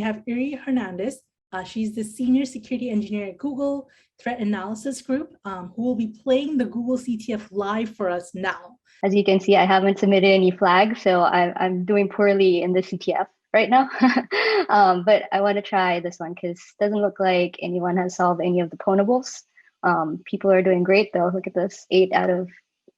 have Erye Hernandez. She's the Senior Security Engineer at Google Threat Analysis Group, who will be playing the Google CTF live for us now. As you can see, I haven't submitted any flags, so I'm doing poorly in the CTF right now. But I want to try this one because it doesn't look like anyone has solved any of the ponables. People are doing great though. Look at this, 8 out of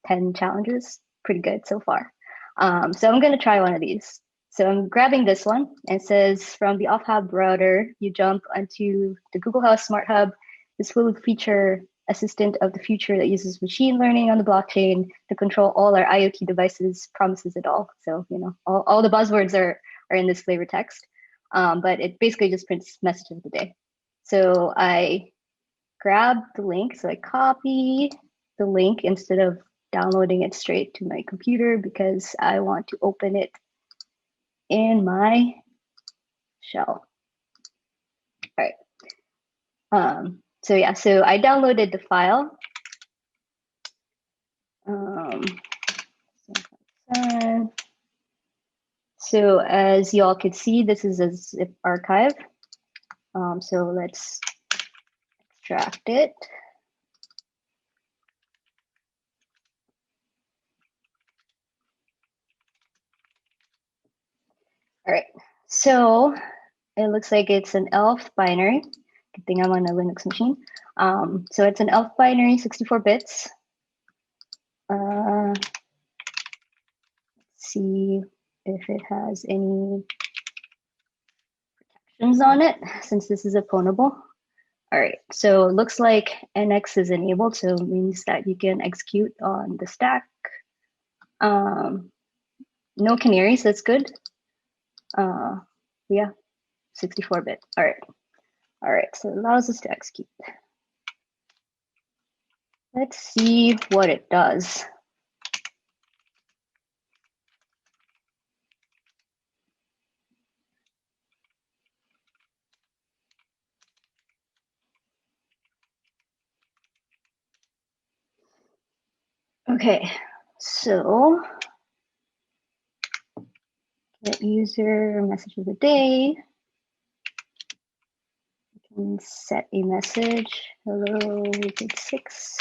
10 challenges. Pretty good so far. So I'm going to try one of these. So I'm grabbing this one. It says from the off-hub router, you jump onto the Google House Smart Hub. This will feature assistant of the future that uses machine learning on the blockchain to control all our IoT devices, promises it all. So, you know, all the buzzwords are in this flavor text, but it basically just prints message of the day. So I grab the link. So I copy the link instead of downloading it straight to my computer because I want to open it in my shell. All right. So yeah, so I downloaded the file. So as y'all could see, this is a zip archive. So let's extract it. All right, so it looks like it's an ELF binary. Good thing I'm on a Linux machine. So it's an ELF binary, 64 bits. Let's see if it has any protections on it, since this is a pwnable. All right, so it looks like NX is enabled, so it means that you can execute on the stack. No canaries, that's good. Yeah, 64-bit. All right, so it allows us to execute. Let's see what it does. Okay, so get user message of the day. We can set a message. Hello, week 6.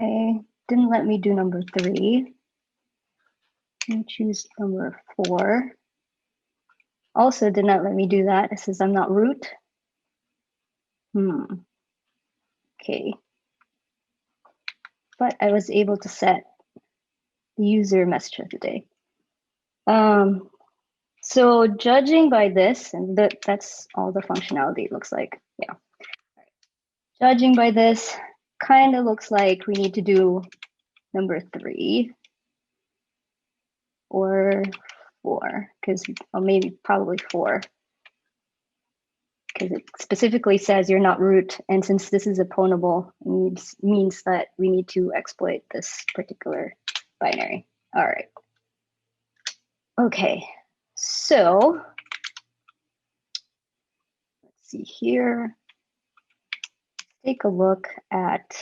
Okay, didn't let me do number 3. Let me choose number 4. Also did not let me do that. It says I'm not root. Okay. But I was able to set the user message of the day. So judging by this, and that's all the functionality it looks like. Yeah. Judging by this, kind of looks like we need to do number 3 or 4, because maybe probably 4. Because it specifically says you're not root, and since this is a pwnable, it means that we need to exploit this particular binary. All right. Okay, so let's see here. Take a look at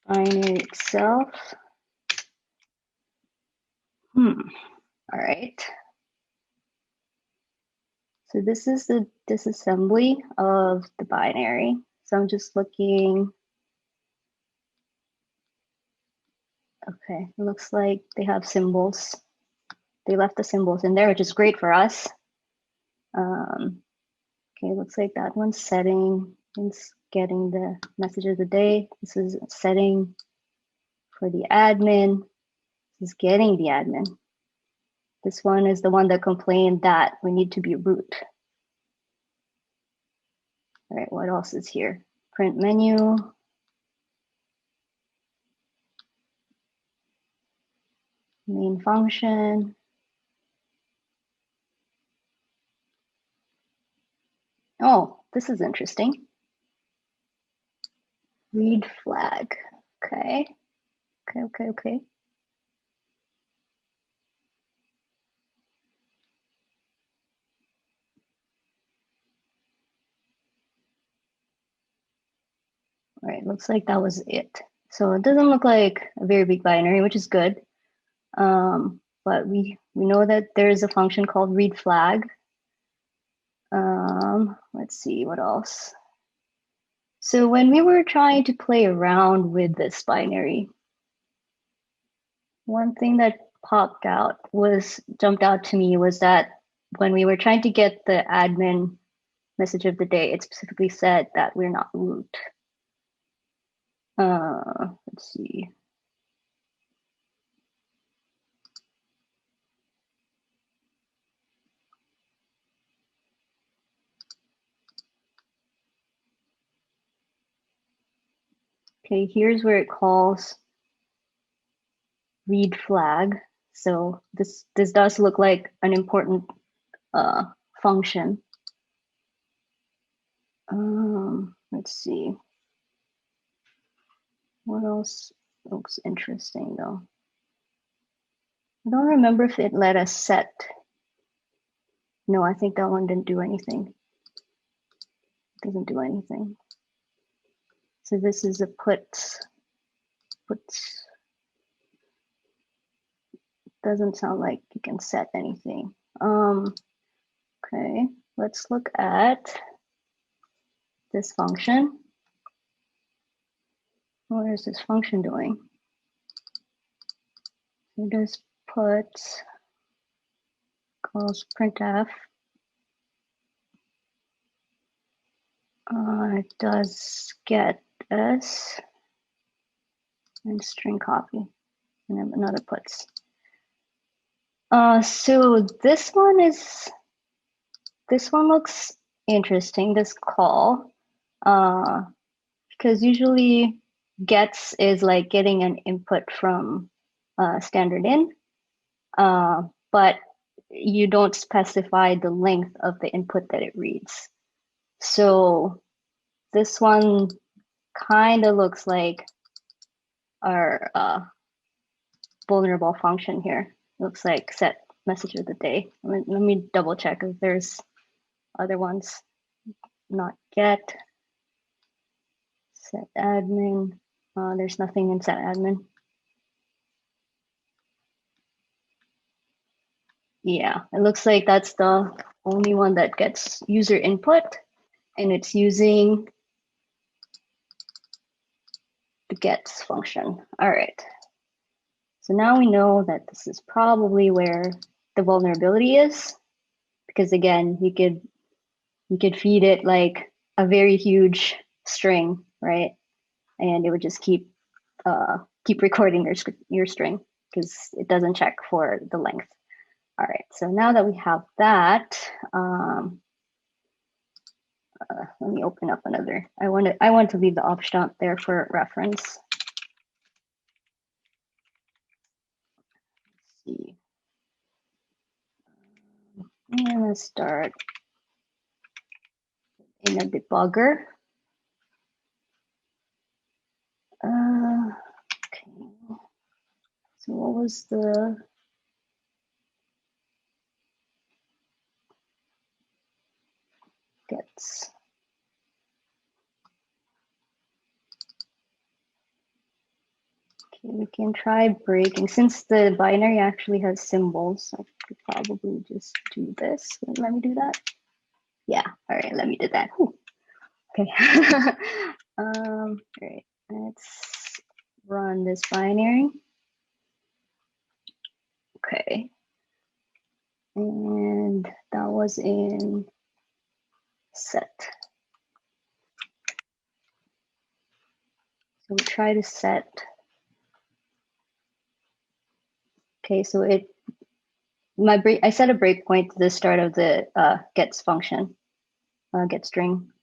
binary itself. All right. So this is the disassembly of the binary. So I'm just looking. Okay, it looks like they have symbols. They left the symbols in there, which is great for us. Okay, looks like that one's setting. It's getting the message of the day. This is setting for the admin. This is getting the admin. This one is the one that complained that we need to be root. All right, what else is here? Print menu. Main function. Oh, this is interesting. Read flag. Okay. Okay. All right, looks like that was it. So it doesn't look like a very big binary, which is good. But we know that there's a function called read flag. Let's see what else. So when we were trying to play around with this binary, one thing that jumped out to me was that when we were trying to get the admin message of the day, it specifically said that we're not root. Let's see. Okay, here's where it calls read flag. So this does look like an important function. Let's see. What else looks interesting though? I don't remember if it let us set. No, I think that one didn't do anything. It doesn't do anything. So this is a put. Doesn't sound like you can set anything. Okay, let's look at this function. What is this function doing? It does put, calls printf. It does get s and string copy, and then another puts. So this one looks interesting, this call, because usually gets is like getting an input from standard in, but you don't specify the length of the input that it reads. So this one kind of looks like our vulnerable function here. Looks like set message of the day. Let me double check if there's other ones. Not get, set admin. There's nothing in set admin. Yeah, it looks like that's the only one that gets user input, and it's using the gets function. All right. So now we know that this is probably where the vulnerability is, because again, you could feed it like a very huge string, right? And it would just keep recording your string because it doesn't check for the length. All right, so now that we have that, let me open up another. I want to leave the obfuscate there for reference. Let's see. I'm gonna start in a debugger. Okay. So what was the gets? Okay, we can try breaking. Since the binary actually has symbols, I could probably just do this. Let me do that. Yeah, all right, let me do that. Whew. Okay. All right, let's run this binary. Okay. And that was in set. So we try to set. Okay, so I set a breakpoint to the start of the gets function, get string.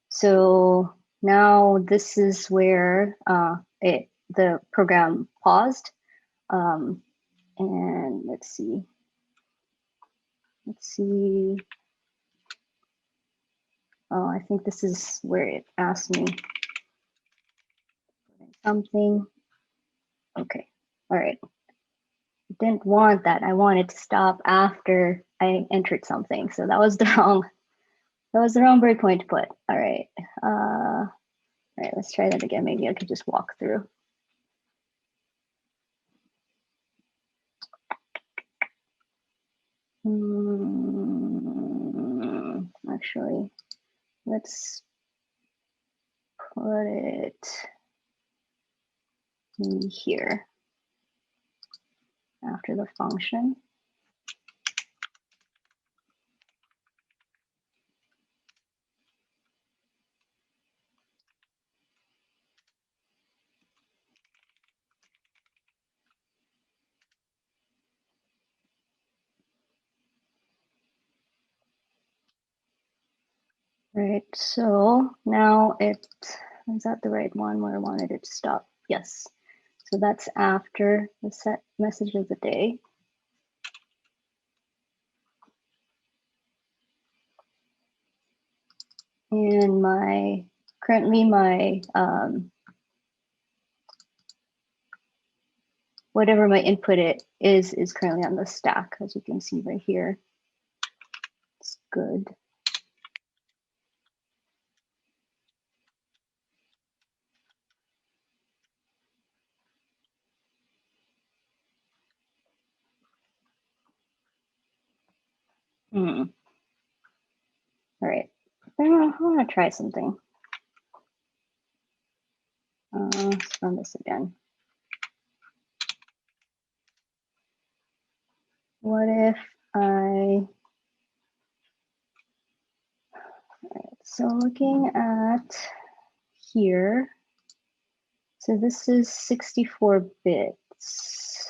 So now this is where the program paused. And let's see. Oh, I think this is where it asked me something. Okay, all right. Didn't want that. I wanted to stop after I entered something. So that was the wrong breakpoint to put. All right. All right, let's try that again. Maybe I could just walk through. Actually, let's put it in here after the function. Right, so now it, is that the right one where I wanted it to stop? Yes. So that's after the set message of the day. And my, currently my, whatever my input it is currently on the stack, as you can see right here. It's good. All right, I want to try something. Let's run this again. What if I, so looking at here, so this is 64 bits.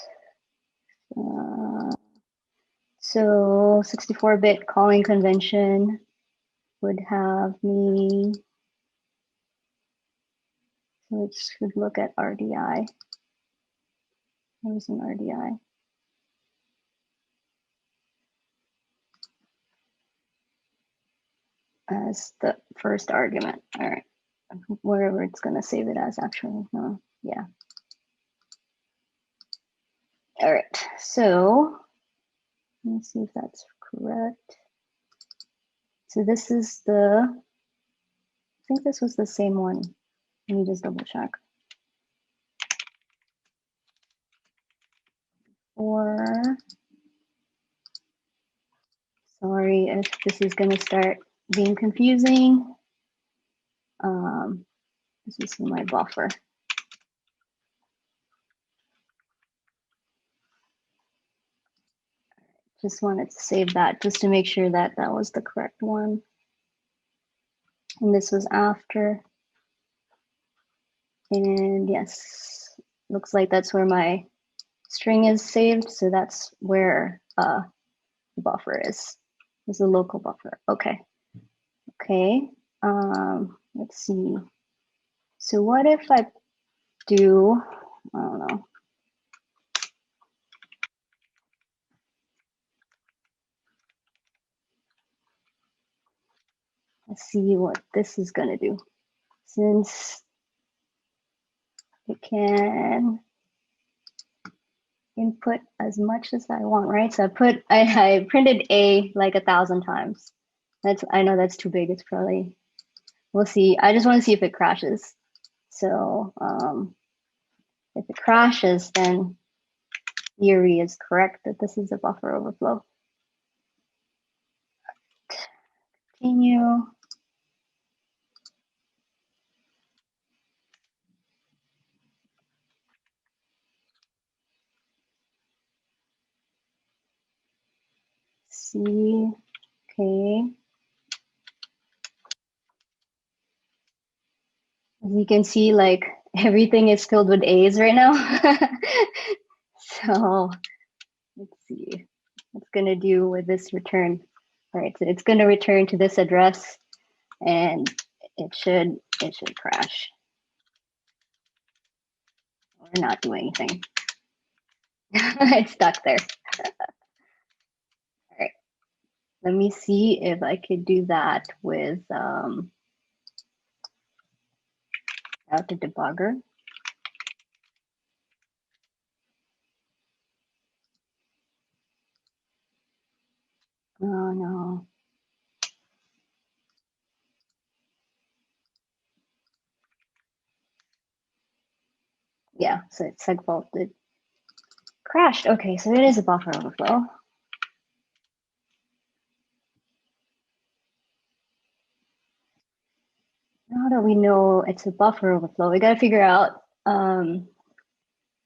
So 64-bit calling convention would have me, so let's look at RDI. Where's an RDI? As the first argument. All right, wherever it's going to save it as actually. Yeah. All right, so let me see if that's correct. So this is the, I think this was the same one. Let me just double check. Or, sorry if this is going to start being confusing. This is my buffer. Just wanted to save that just to make sure that that was the correct one. And this was after. And yes, looks like that's where my string is saved. So that's where the buffer is. There's a local buffer. Okay. Okay. Let's see. So what if I do, I don't know. Let's see what this is going to do. Since it can input as much as I want, right? So I printed A like 1,000 times. I know that's too big. It's probably, we'll see. I just want to see if it crashes. So if it crashes, then Erye is correct that this is a buffer overflow. Continue. See, okay. As you can see, like everything is filled with A's right now. So let's see what it's gonna do with this return. All right, so it's gonna return to this address and it should crash or not do anything. It's stuck there. All right, let me see if I could do that with out the debugger. Oh no. yeah, so it's segfault, it crashed. Okay, so it is a buffer overflow. Now that we know it's a buffer overflow, we got to figure out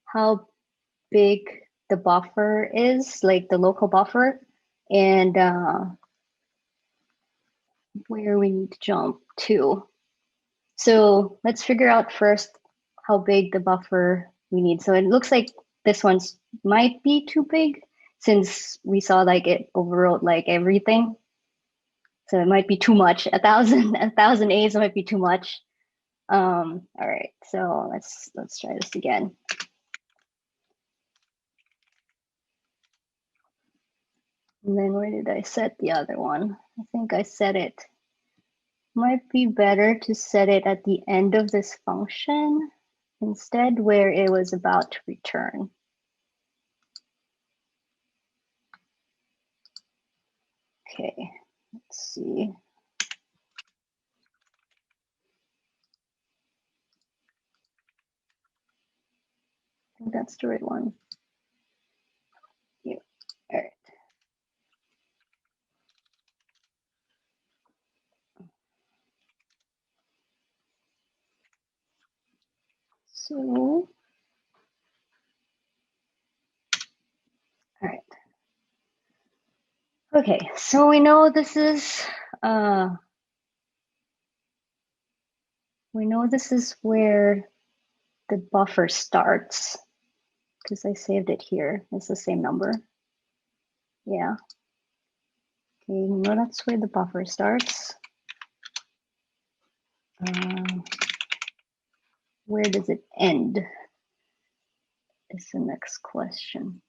how big the buffer is, like the local buffer, and where we need to jump to. So let's figure out first how big the buffer we need. So it looks like this one's might be too big since we saw like it overrode like everything. So it might be too much. A thousand A's might be too much. All right, so let's try this again. And then where did I set the other one? I think I set it. Might be better to set it at the end of this function instead, where it was about to return. Okay, let's see. I think that's the right one. Yeah, all right. So, all right. Okay, so we know this is where the buffer starts because I saved it here. It's the same number. Yeah. Okay, you know that's where the buffer starts. Where does it end? Is the next question.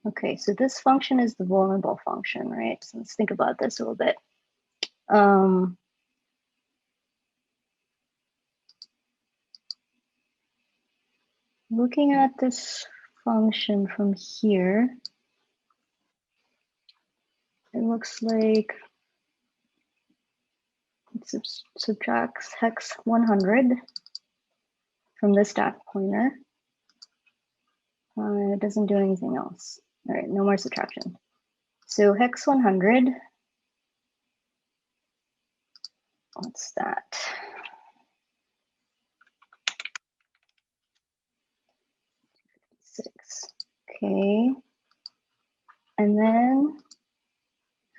Okay, so this function is the vulnerable function, right? So let's think about this a little bit. Looking at this function from here, it looks like it subtracts hex 100 from the stack pointer. It doesn't do anything else. All right, no more subtraction. So hex 100, what's that? Six. Okay. And then,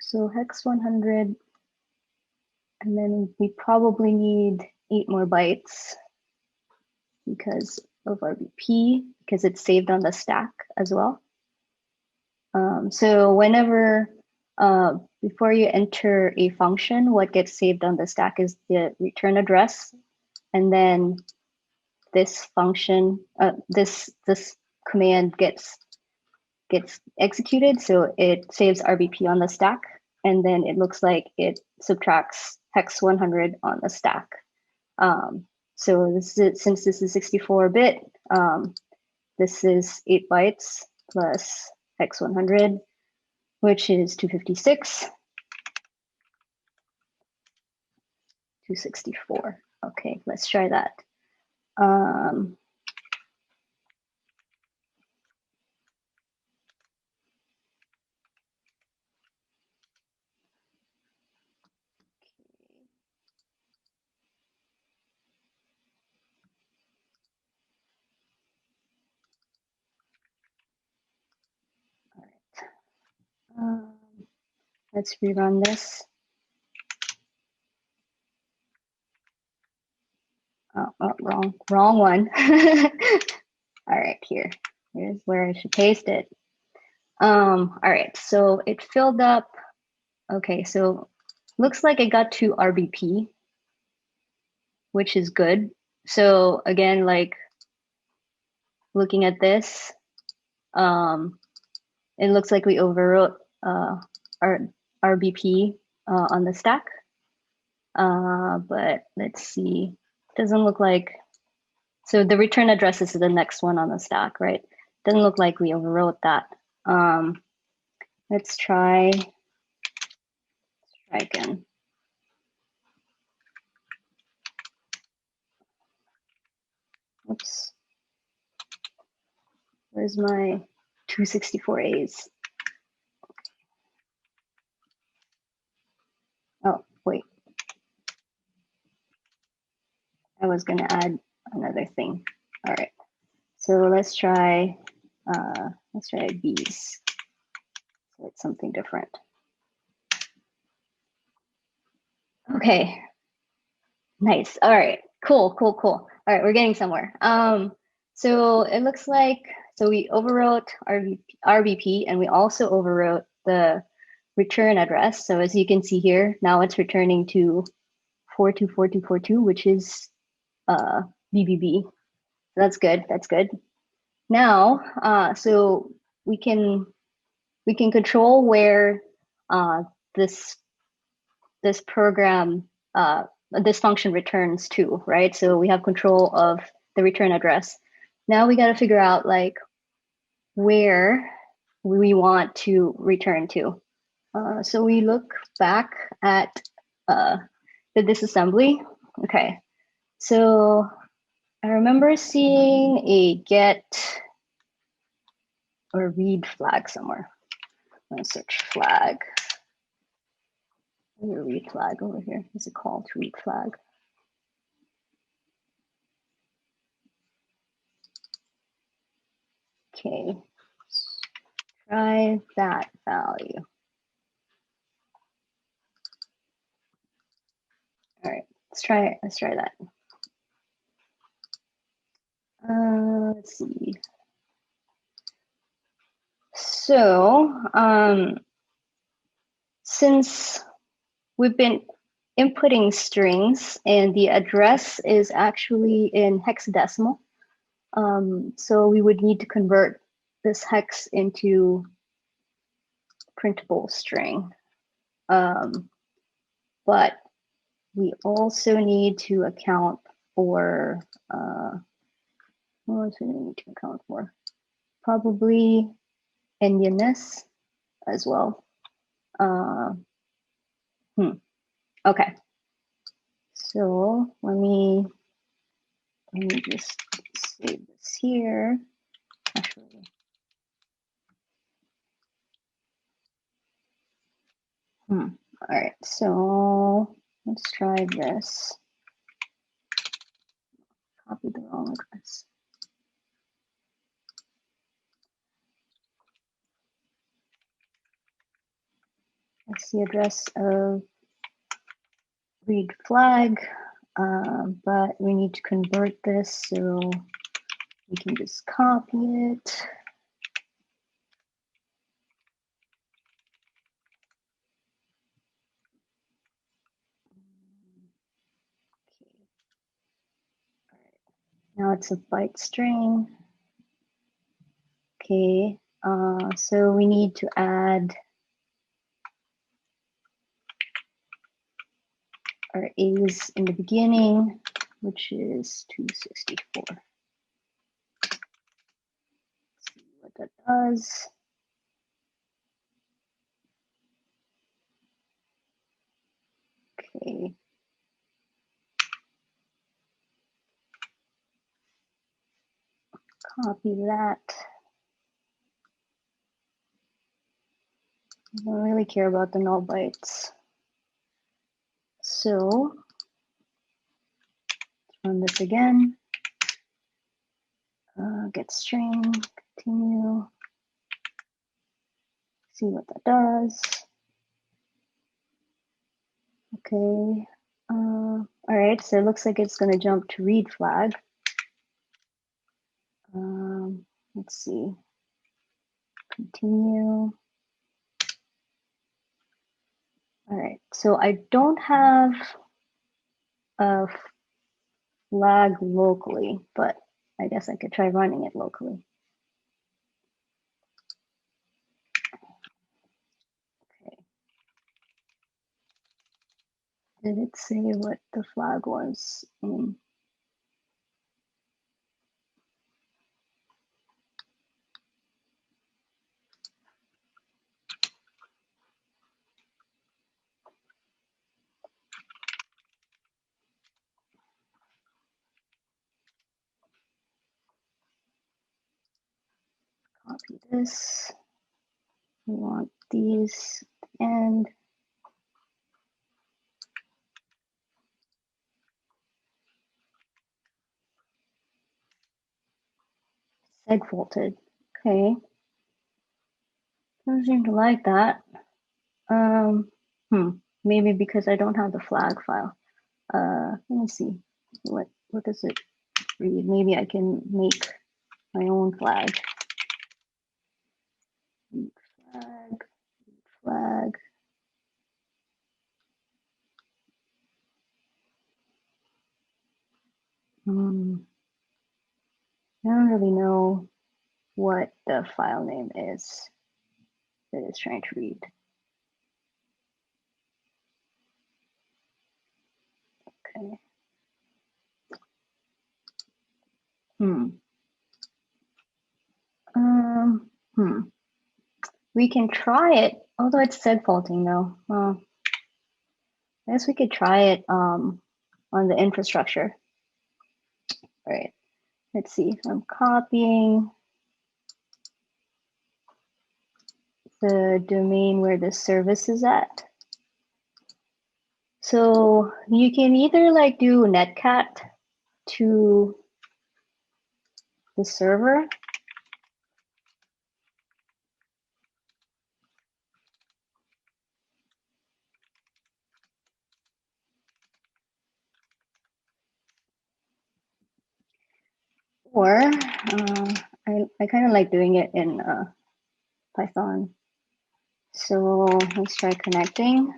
so hex 100, and then we probably need 8 more bytes because of RBP, because it's saved on the stack as well. So whenever, before you enter a function, what gets saved on the stack is the return address, and then this function, this command gets executed, so it saves RBP on the stack, and then it looks like it subtracts hex 100 on the stack. So this is, since this is 64-bit, this is 8 bytes plus hex 100, which is 256, 264. Okay, let's try that. Let's rerun this. Oh, wrong one. All right, here's where I should paste it. All right, so it filled up. Okay, so looks like it got to RBP, which is good. So again, like looking at this, it looks like we overwrote our RBP on the stack. But let's see, doesn't look like, so the return address is the next one on the stack, right? Doesn't look like we overwrote that. Let's try again. Oops. Where's my 264As? Oh, wait. I was gonna add another thing. All right. So let's try B's. So it's something different. Okay. Nice. All right. Cool. All right, we're getting somewhere. So it looks like, so we overwrote RBP and we also overwrote the return address. So as you can see here, now it's returning to 424242, which is BBB. So that's good. That's good. Now, so we can control where this program this function returns to, right? So we have control of the return address. Now we got to figure out like where we want to return to. So we look back at the disassembly. Okay, so I remember seeing a get or read flag somewhere. I'm gonna search flag. Read flag over here. Is it called read flag? Okay, try that value. All right, let's try that. Let's see. So since we've been inputting strings and the address is actually in hexadecimal, so we would need to convert this hex into printable string. But we also need to account for, what else do we need to account for? Probably endianness as well. Okay, so let me just save this here. Actually, all right, so let's try this. Copy the wrong address. That's the address of read flag, but we need to convert this, so we can just copy it. Okay. All right. Now it's a byte string. Okay, so we need to add our A's in the beginning, which is 264. Let's see what that does. Okay. Copy that. I don't really care about the null bytes. So let's run this again. Get string, continue. See what that does. Okay. All right, so it looks like it's going to jump to read flag. Let's see. Continue. All right, so I don't have a flag locally, but I guess I could try running it locally. Okay. Did it say what the flag was in? Copy this. We want these and segfaulted. Okay. Doesn't seem to like that. Maybe because I don't have the flag file. Let me see. What does it read? Maybe I can make my own flag. Flag. I don't really know what the file name is that it's trying to read. Okay. We can try it, although it's segfaulting though. Well, I guess we could try it on the infrastructure. All right, let's see. I'm copying the domain where the service is at. So you can either like do netcat to the server, or I kind of like doing it in Python. So let's try connecting.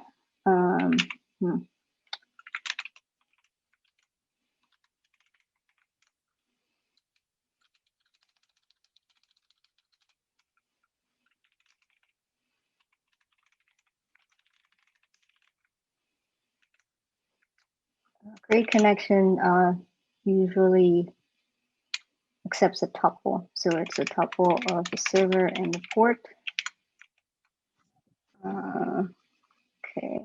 Great connection usually accepts a tuple. So it's a tuple of the server and the port. Okay,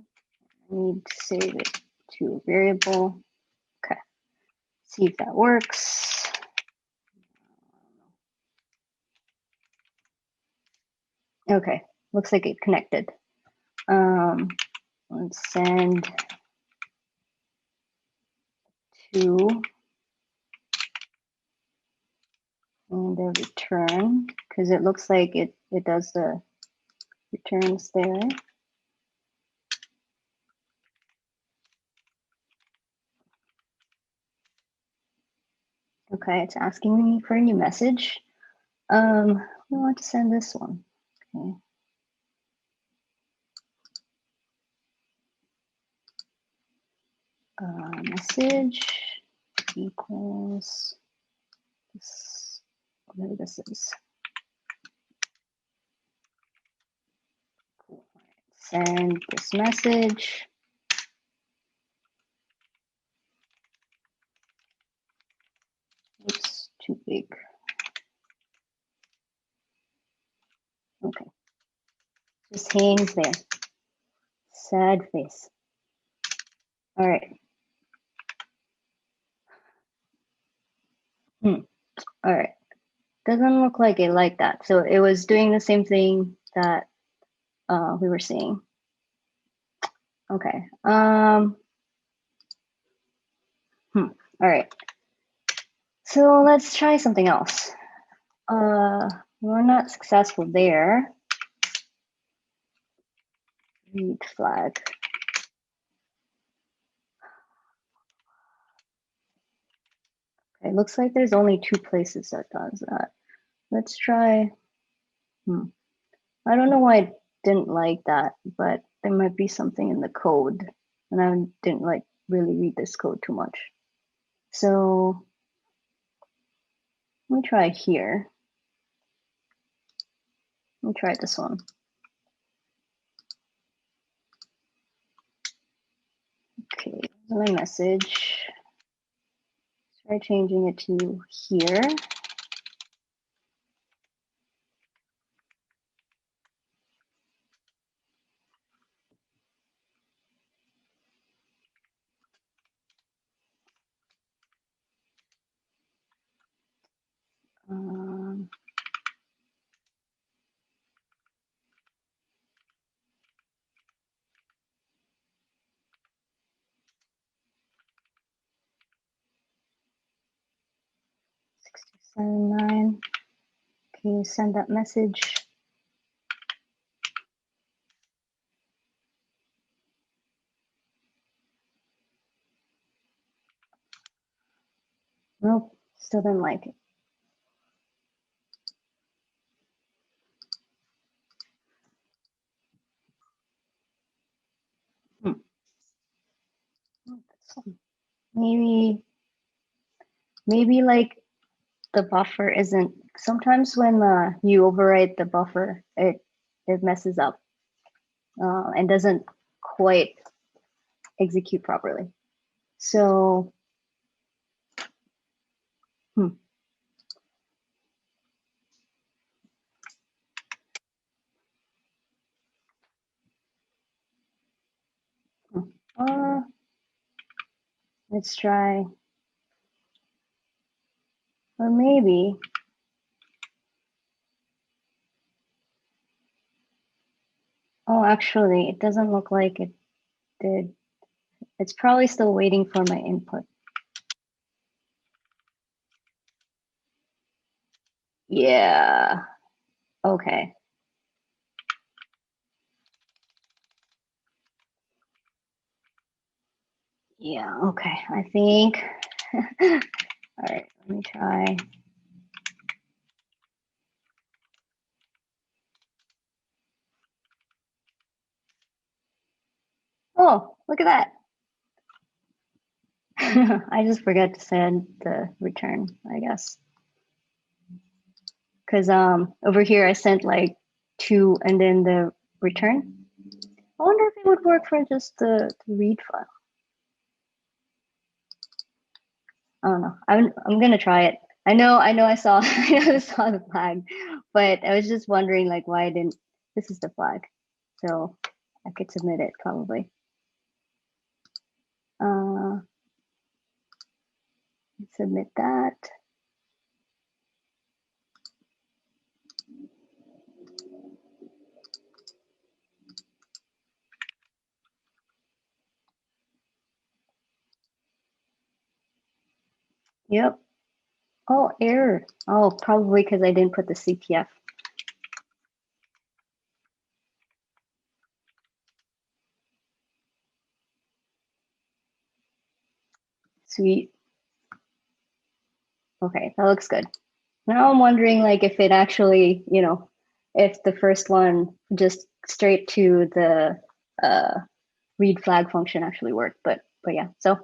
I need to save it to a variable. Okay, see if that works. Okay, looks like it connected. Let's send to and a return, because it looks like it does the returns there. Okay, it's asking me for a new message. We want to send this one. Okay. Message equals this, whatever this is. Cool. Send this message. Oops, too big. Okay, just hangs there. Sad face. All right. All right. Doesn't look like it like that. So it was doing the same thing that we were seeing. Okay. All right. So let's try something else. We're not successful there. Read flag. Okay, it looks like there's only two places that does that. Let's try. I don't know why I didn't like that, but there might be something in the code, and I didn't like really read this code too much. So let me try here. Let me try this one. Okay, my message. Try changing it to here. Um, $6,279. Okay, send that message. Nope, still didn't like it. Maybe like the buffer isn't. Sometimes when you overwrite the buffer, it messes up and doesn't quite execute properly. So, let's try, or maybe. Oh, actually, it doesn't look like it did. It's probably still waiting for my input. Yeah. Okay. Yeah, okay. I think. All right, let me try. Oh, look at that. I just forgot to send the return, I guess. Because over here I sent like 2 and then the return. I wonder if it would work for just the read file. I don't know. I'm gonna try it. I know I saw I saw the flag, but I was just wondering like why I didn't. This is the flag, so I could submit it probably. Submit that. Yep. Oh, error. Oh, probably because I didn't put the CTF. Sweet. Okay, that looks good. Now I'm wondering like if it actually, if the first one just straight to the read flag function actually worked. But yeah, so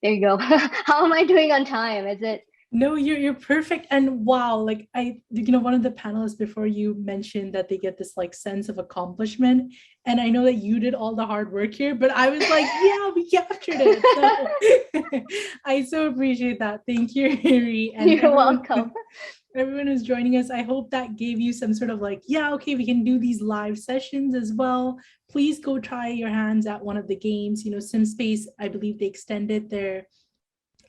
there you go. How am I doing on time? Is it? No, you're perfect. And wow, like one of the panelists before you mentioned that they get this like sense of accomplishment. And I know that you did all the hard work here, but I was like, yeah, we captured it. So I so appreciate that. Thank you, Erye. And You're welcome. Everyone who's joining us, I hope that gave you some sort of like, yeah, okay, we can do these live sessions as well. Please go try your hands at one of the games. SimSpace, I believe they extended their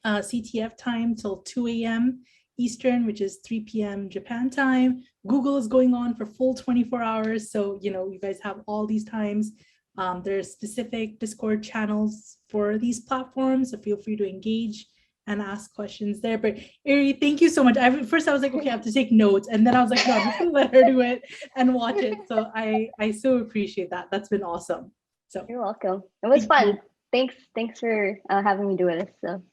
CTF time till 2 a.m. Eastern, which is 3 p.m. Japan time. Google is going on for full 24 hours. So, you guys have all these times. There's specific Discord channels for these platforms. So feel free to engage and ask questions there. But Erye, thank you so much. First I was like, okay, I have to take notes. And then I was like, no, I'm just gonna let her do it and watch it. So I so appreciate that. That's been awesome. So you're welcome. It was fun. Thanks for having me do it. So